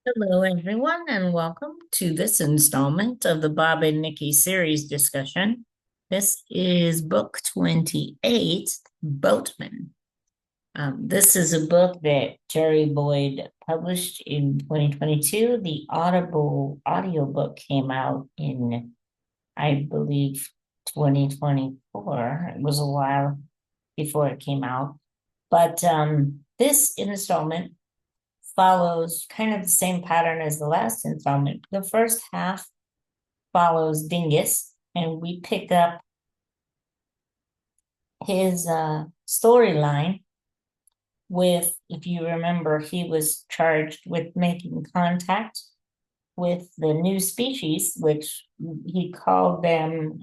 Hello, everyone, and welcome to this installment of the Bob and Nikki Series discussion. This is book 28, Boatmen. This is a book that Jerry Boyd published in 2022. The Audible audiobook came out in, I believe, 2024. It was a while before it came out. But this installment follows kind of the same pattern as the last installment. The first half follows Dingus, and we pick up his storyline with, if you remember, he was charged with making contact with the new species, which he called them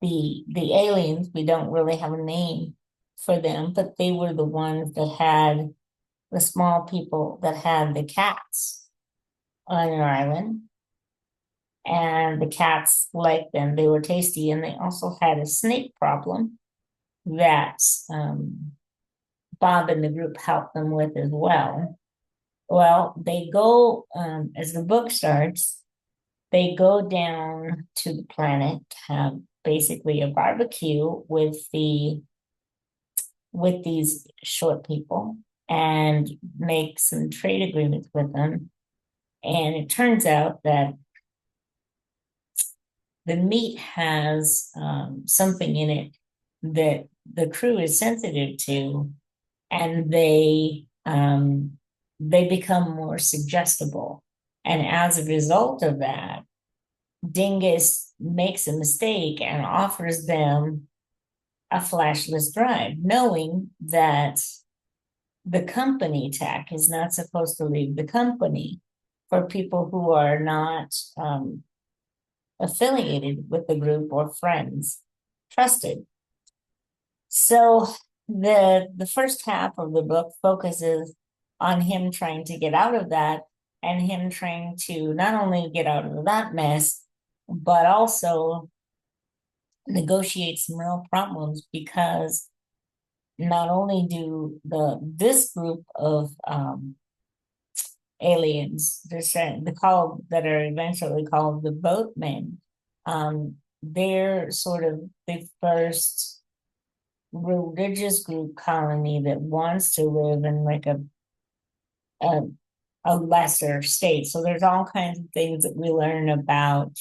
the aliens. We don't really have a name for them, but they were the ones that had the small people that had the cats on their island, and the cats liked them. They were tasty, and they also had a snake problem that Bob and the group helped them with as well. Well, they go, as the book starts, they go down to the planet to have basically a barbecue with these short people and make some trade agreements with them. And it turns out that the meat has something in it that the crew is sensitive to, and they become more suggestible. And as a result of that, Dingus makes a mistake and offers them a flashless drive, knowing that the company tech is not supposed to leave the company for people who are not affiliated with the group or friends, trusted. So the first half of the book focuses on him trying to get out of that, and him trying to not only get out of that mess, but also negotiate some real problems, because not only do this group of aliens, the called that are eventually called the Boatmen, they're sort of the first religious group colony that wants to live in like a, a lesser state. So there's all kinds of things that we learn about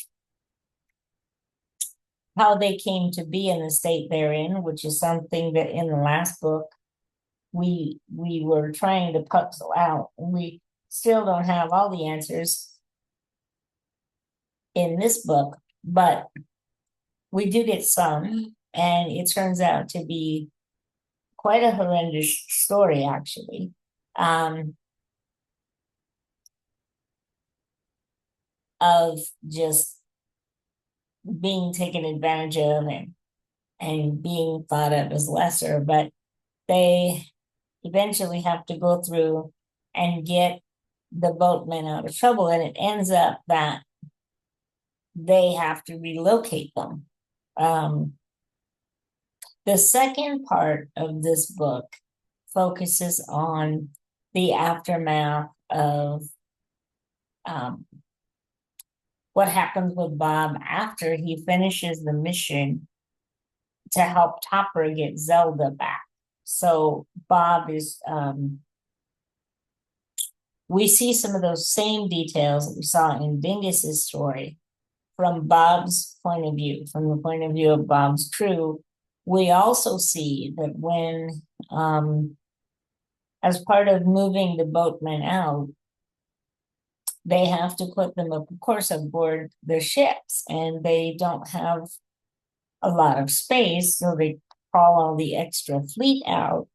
how they came to be in the state they're in, which is something that in the last book we were trying to puzzle out. We still don't have all the answers in this book, but we do get some, and it turns out to be quite a horrendous story, actually. Um, of just being taken advantage of and being thought of as lesser, but they eventually have to go through and get the boatmen out of trouble, and it ends up that they have to relocate them. Um, the second part of this book focuses on the aftermath of um, what happens with Bob after he finishes the mission to help Topper get Zelda back. So Bob is, we see some of those same details that we saw in Dingus's story from Bob's point of view, from the point of view of Bob's crew. We also see that when, as part of moving the boatmen out, they have to put them, of course, aboard the ships, and they don't have a lot of space, so they call all the extra fleet out,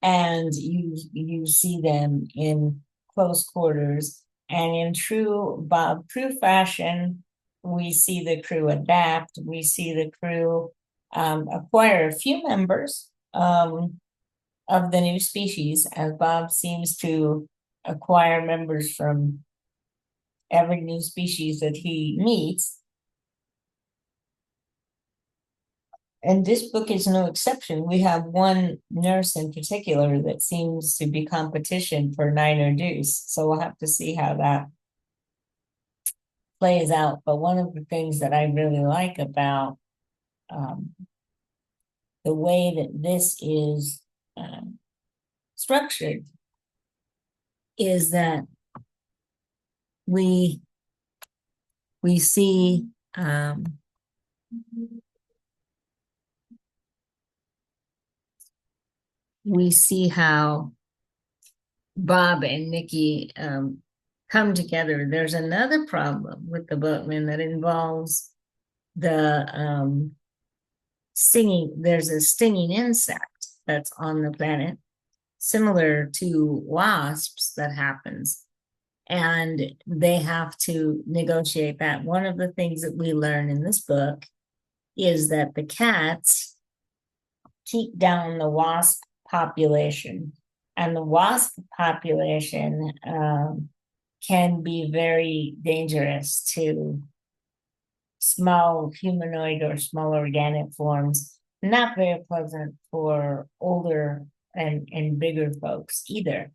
and you see them in close quarters. And in true Bob crew fashion, we see the crew adapt. We see the crew acquire a few members of the new species, as Bob seems to acquire members from every new species that he meets. And this book is no exception. We have one nurse in particular that seems to be competition for Niner Deuce. So we'll have to see how that plays out. But one of the things that I really like about um, the way that this is structured is that we see we see how Bob and Nikki come together. There's another problem with the Boatmen that involves the stinging. There's a stinging insect that's on the planet, similar to wasps, that happens. And they have to negotiate that. One of the things that we learn in this book is that the cats keep down the wasp population, and the wasp population can be very dangerous to small humanoid or small organic forms. Not very pleasant for older and bigger folks either.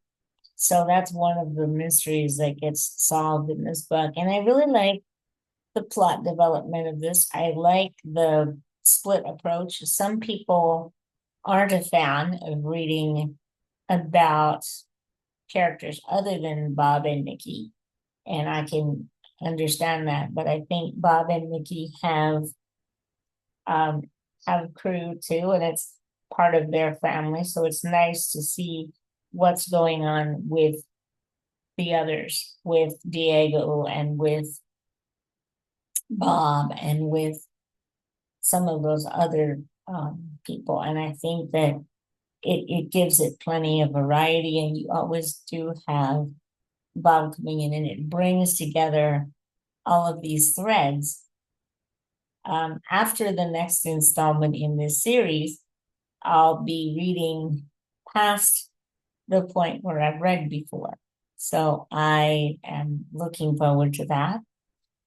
So that's one of the mysteries that gets solved in this book. And I really like the plot development of this. I like the split approach. Some people aren't a fan of reading about characters other than Bob and Nikki, and I can understand that. But I think Bob and Nikki um, have crew too, and it's part of their family. So it's nice to see what's going on with the others, with Diego and with Bob and with some of those other people. And I think that it gives it plenty of variety, and you always do have Bob coming in, and it brings together all of these threads. After the next installment in this series, I'll be reading past the point where I've read before. So I am looking forward to that.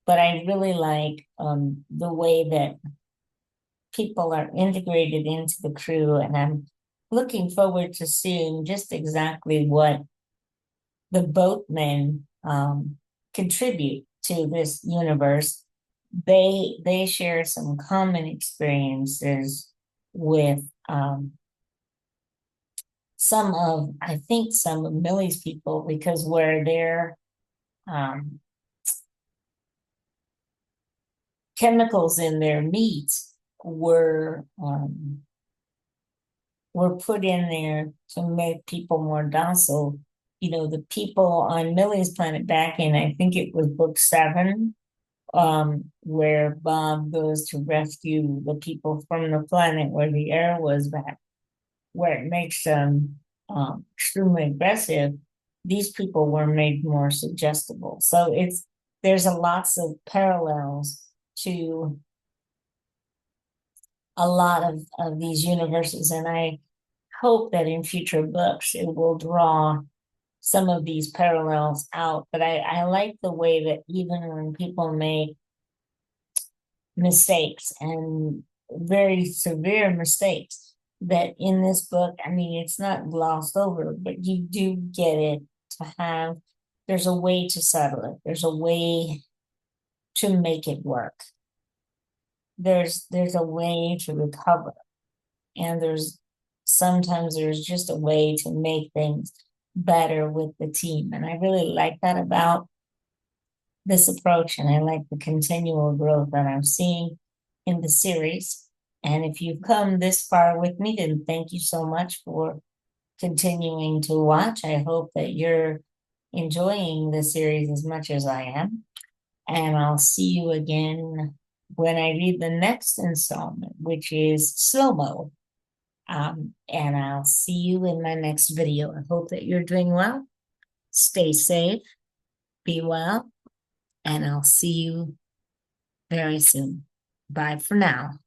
But I really like the way that people are integrated into the crew, and I'm looking forward to seeing just exactly what the boatmen contribute to this universe. They share some common experiences with some of Millie's people, because where their chemicals in their meats were put in there to make people more docile. You know, the people on Millie's planet back in, I think it was book 7, where Bob goes to rescue the people from the planet where the air was back, where it makes them extremely aggressive. These people were made more suggestible. So there's lots of parallels to a lot of these universes, and I hope that in future books it will draw some of these parallels out. But I like the way that even when people make mistakes, and very severe mistakes, that in this book, I mean, it's not glossed over, but you do get it to have, there's a way to settle it. There's a way to make it work. There's a way to recover. And sometimes there's just a way to make things better with the team. And I really like that about this approach, and I like the continual growth that I'm seeing in the series. And if you've come this far with me, then thank you so much for continuing to watch. I hope that you're enjoying the series as much as I am. And I'll see you again when I read the next installment, which is Slow Mo. And I'll see you in my next video. I hope that you're doing well. Stay safe, be well, and I'll see you very soon. Bye for now.